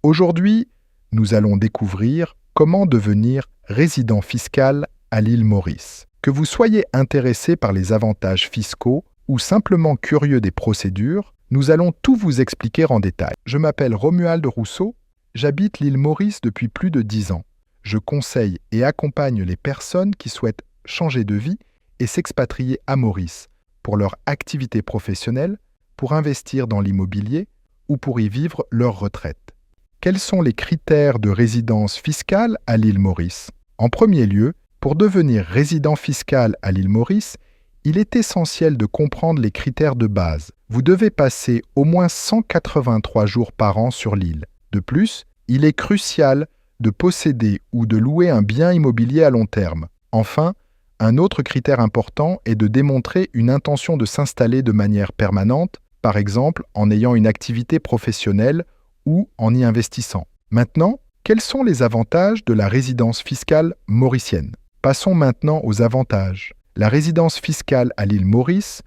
Aujourd'hui, nous allons découvrir comment devenir résident fiscal à l'île Maurice. Que vous soyez intéressé par les avantages fiscaux ou simplement curieux des procédures, nous allons tout vous expliquer en détail. Je m'appelle Romuald Rousseau, j'habite l'île Maurice depuis plus de 10 ans. Je conseille et accompagne les personnes qui souhaitent changer de vie et s'expatrier à Maurice pour leur activité professionnelle, pour investir dans l'immobilier ou pour y vivre leur retraite. Quels sont les critères de résidence fiscale à l'île Maurice? En premier lieu, pour devenir résident fiscal à l'île Maurice, il est essentiel de comprendre les critères de base. Vous devez passer au moins 183 jours par an sur l'île. De plus, il est crucial de posséder ou de louer un bien immobilier à long terme. Enfin, un autre critère important est de démontrer une intention de s'installer de manière permanente, par exemple en ayant une activité professionnelle ou en y investissant. Maintenant, quels sont les avantages de la résidence fiscale mauricienne? Passons maintenant aux avantages. La résidence fiscale à l'île Maurice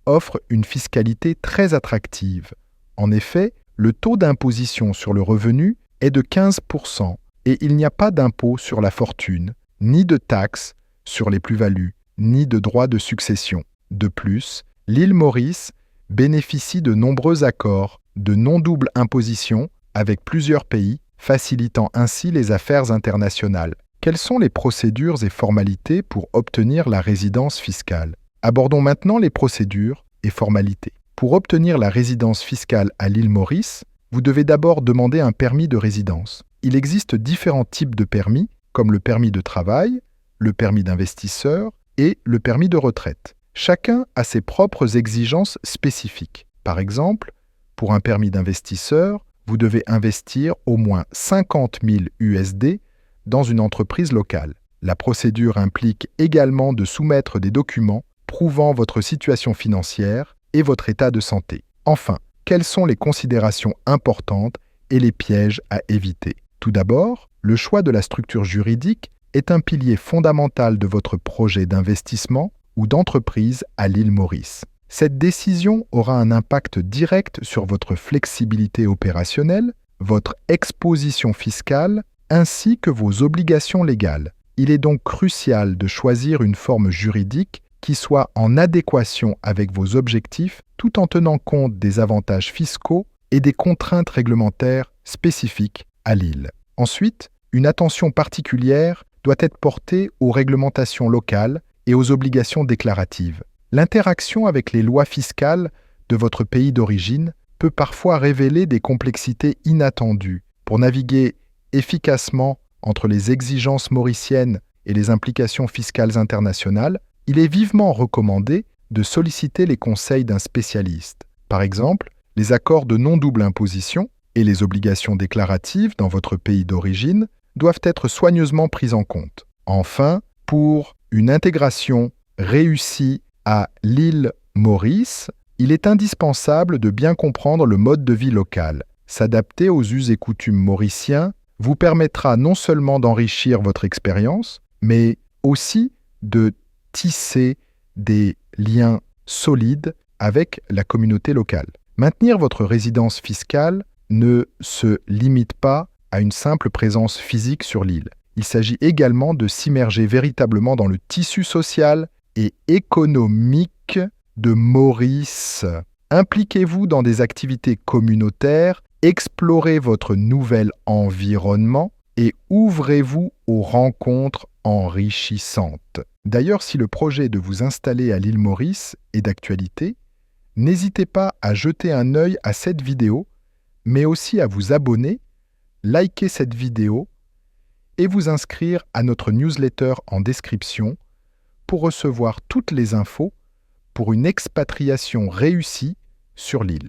offre une fiscalité très attractive. En effet, le taux d'imposition sur le revenu est de 15% et il n'y a pas d'impôt sur la fortune, ni de taxes sur les plus-values, ni de droits de succession. De plus, l'île Maurice bénéficie de nombreux accords de non-double imposition avec plusieurs pays, facilitant ainsi les affaires internationales. Quelles sont les procédures et formalités pour obtenir la résidence fiscale? Abordons maintenant les procédures et formalités. Pour obtenir la résidence fiscale à l'île Maurice, vous devez d'abord demander un permis de résidence. Il existe différents types de permis, comme le permis de travail, le permis d'investisseur et le permis de retraite. Chacun a ses propres exigences spécifiques. Par exemple, pour un permis d'investisseur, vous devez investir au moins 50 000 USD dans une entreprise locale. La procédure implique également de soumettre des documents prouvant votre situation financière et votre état de santé. Enfin, quelles sont les considérations importantes et les pièges à éviter? Tout d'abord, le choix de la structure juridique est un pilier fondamental de votre projet d'investissement ou d'entreprise à l'île Maurice. Cette décision aura un impact direct sur votre flexibilité opérationnelle, votre exposition fiscale, ainsi que vos obligations légales. Il est donc crucial de choisir une forme juridique qui soit en adéquation avec vos objectifs tout en tenant compte des avantages fiscaux et des contraintes réglementaires spécifiques à l'île. Ensuite, une attention particulière doit être portée aux réglementations locales et aux obligations déclaratives. L'interaction avec les lois fiscales de votre pays d'origine peut parfois révéler des complexités inattendues. Pour naviguer efficacement entre les exigences mauriciennes et les implications fiscales internationales, il est vivement recommandé de solliciter les conseils d'un spécialiste. Par exemple, les accords de non-double imposition et les obligations déclaratives dans votre pays d'origine doivent être soigneusement pris en compte. Enfin, pour une intégration réussie à l'île Maurice, il est indispensable de bien comprendre le mode de vie local. S'adapter aux us et coutumes mauriciens vous permettra non seulement d'enrichir votre expérience, mais aussi de tisser des liens solides avec la communauté locale. Maintenir votre résidence fiscale ne se limite pas à une simple présence physique sur l'île. Il s'agit également de s'immerger véritablement dans le tissu social et économique de Maurice. Impliquez-vous dans des activités communautaires, explorez votre nouvel environnement et ouvrez-vous aux rencontres enrichissantes. D'ailleurs, si le projet de vous installer à l'île Maurice est d'actualité, n'hésitez pas à jeter un œil à cette vidéo, mais aussi à vous abonner, liker cette vidéo et vous inscrire à notre newsletter en description pour recevoir toutes les infos pour une expatriation réussie sur l'île.